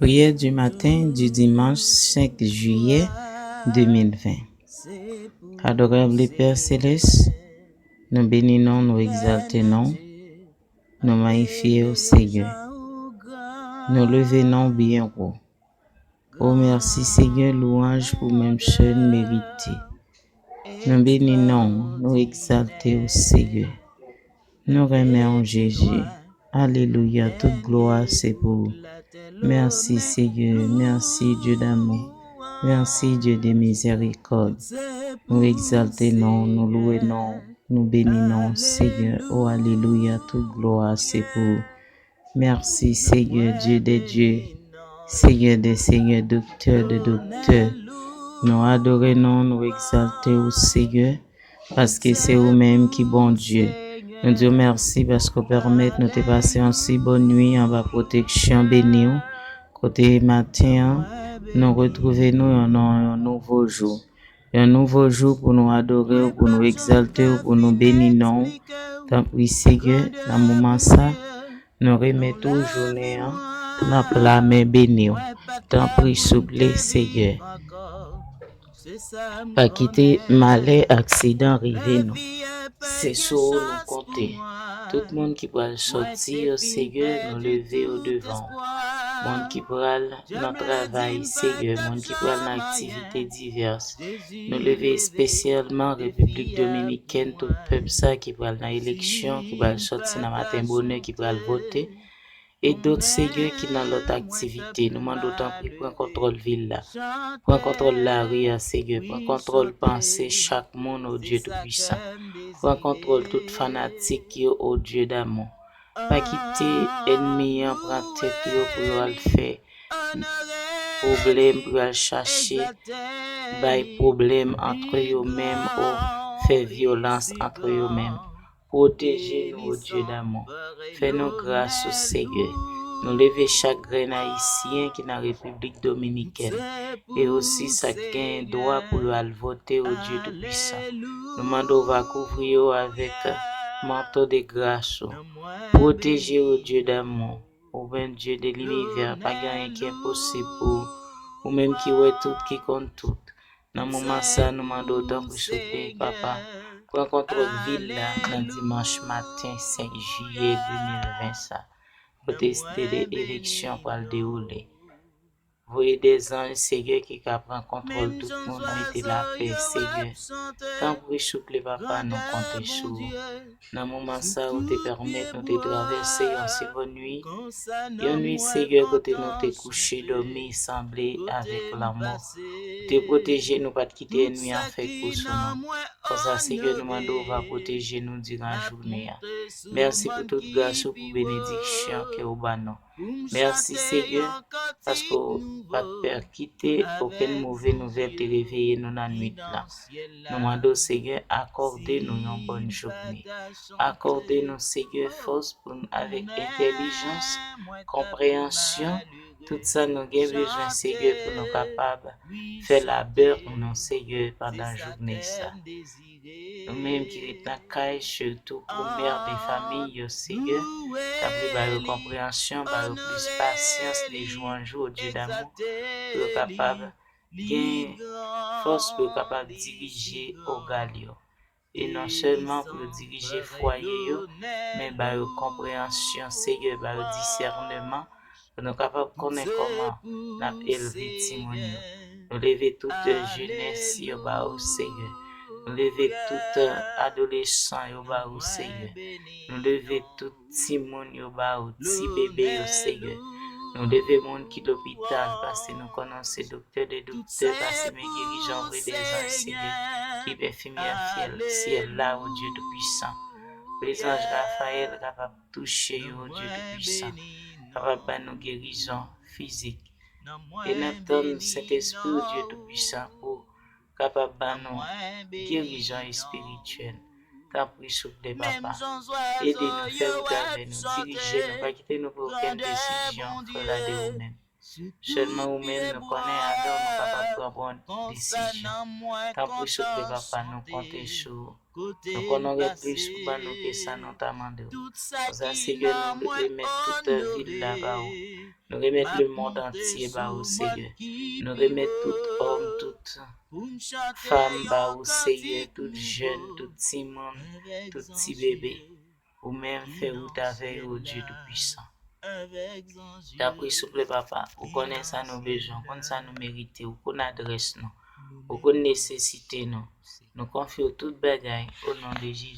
Prière du matin du dimanche 5 juillet 2020. Adorable Père Céleste, nous bénissons, nous exaltons, nous magnifions au Seigneur. Nous levons bien haut. Oh merci Seigneur, louange pour même seul mérité. Nous bénissons, nous exaltons au Seigneur. Nous remercions Jésus. Alléluia, toute gloire c'est pour vous. Merci Seigneur, merci Dieu d'amour, merci Dieu de miséricorde. Nous exaltons, nous louons, nous bénissons Seigneur. Oh Alléluia, toute gloire c'est pour vous. Merci Seigneur, Dieu des dieux, Seigneur des seigneurs, docteur de docteurs. Nous adorons, nous exaltons au Seigneur, parce que c'est vous-même qui bon Dieu. Nous disons merci parce que vous permettez de nous passer une si bonne nuit en bas protection bénie. Côté matin, nous retrouvons un nouveau jour. Un nouveau jour pour nous adorer, pour nous exalter, pour nous bénir. Tant pis Seigneur, dans le moment ça, nous remettons journée dans la main bénie. Tant pis souple Seigneur. Pas quitter malheur, accident arrivé nous. C'est sur nous compter. Tout le monde qui pourra sortir, Seigneur, nous lever au devant. Monde qui pourra dans le travail, Seigneur, monde qui pourra dans activités diverses. Nous lever spécialement République Dominicaine, tout le peuple ça qui pourra dans l'élection, qui pourra sortir dans matin bonheur, qui pourra voter. Et d'autres seigneurs qui dans l'autre activité. Nous demandons d'autant plus pour contrôle ville là. Pour contrôle la rue, Seigneur. Pour contrôle pensée chaque monde au Dieu Tout-Puissant. Pour contrôle toute fanatique qui est au Dieu d'amour. Pas quitter ennemi en prendre tête pour le faire. Problème pour le chercher. Bail problème entre eux-mêmes ou faire violence entre eux-mêmes. Protégez-nous, au Dieu d'amour. Fais-nous grâce au Seigneur. Nous lever chaque grain haïtien qui est dans la République Dominicaine. Et aussi ça qui droit pour le voter au Dieu Tout-Puissant. Nous demandons va couvrir avec manteau de grâce. Protégez au Dieu d'amour. Au bien Dieu de l'univers. Pas rien qui est impossible pour ou même qui est tout, qui compte tout. Dans le moment ça, nous demandons autant pour souper, papa. Pour contrôle ville là, dans dimanche matin 5 juillet 2020 ça. Pour tester les élections pour le dérouler. Voyez des anges, Seigneur, qui prennent contrôle tout le monde, mettez la paix, Seigneur. Quand vous souple, papa, nous comptons sur vous. Dans le moment ça, vous te permettez de traverser une si bonne nuit. Une nuit, Seigneur, côté nous te coucher, dormir, sembler avec l'amour. Te protéger, nous pas quitter une nuit en fait pour nous. Pour ça, Seigneur, nous demandons, va protéger nous durant la journée. Merci pour toute grâce, pour bénédiction que vous banons. Merci, Seigneur, parce que pas de peur quitter aucune mauvaise nouvelle te réveiller nous dans la nuit là. Nous demandons, Seigneur, accordez-nous une bonne journée. Accordez-nous, Seigneur, force pour nous avec intelligence, compréhension. Tout ça, nous avons besoin, Seigneur, pour nous capables de faire la beurre pour nous, Seigneur, pendant la journée. Nous-mêmes qui sommes dans la caille, surtout pour mère des familles, Seigneur, qui a plus compréhension, plus patience, les jours en jour, Dieu d'amour, pour être capable de force pour être capable de diriger au galio. Et non seulement pour diriger foyer, mais par compréhension, Seigneur, par discernement, pour nous capables de connaître comment nous élever Timonio. Nous lever toute jeunesse au Seigneur. Nous lever tout adolescent au Seigneur. Nous lever tout Timonio au petit bébé au Seigneur. Nous lever monde qui l'hôpital parce que nous connaissons les docteurs des docteurs, parce que mes dirigeants des anges, Seigneur, qui infirmière ciel là au Dieu Tout-Puissant. Les anges Raphaël capable de toucher au Dieu Tout-Puissant, capable de nous guérison physique. Et nous donne cet esprit au Dieu Tout-Puissant pour capable de nous guérison spirituelle. Tant pis, souple, papa. Aidez-nous, faire avec nous, diriger nous, pas quitter nous pour aucune décision, pour la de vous-même. Seulement nous-mêmes, nous connaissons alors, nous capables de prendre des décisions. Tant pour souple, papa, nous comptons sur. Nous connaissons plus pour nous que ça, notamment de vous. Ça, c'est que nous remettons toute ville là-bas. Nous remettons le monde entier là-bas, Seigneur. Nous remettons tout homme, toute femme, là, Seigneur, tout jeune, tout petit monde, tout petit bébé. Ou même faire route avec au Dieu Tout-Puissant. D'après souple papa, vous connaissez ça nos besoins, vous connaissez ça nous mériter, vous connaissez adresse nous, vous connaissez nécessité nous. Nous confions toute bagaille au nom de Jésus.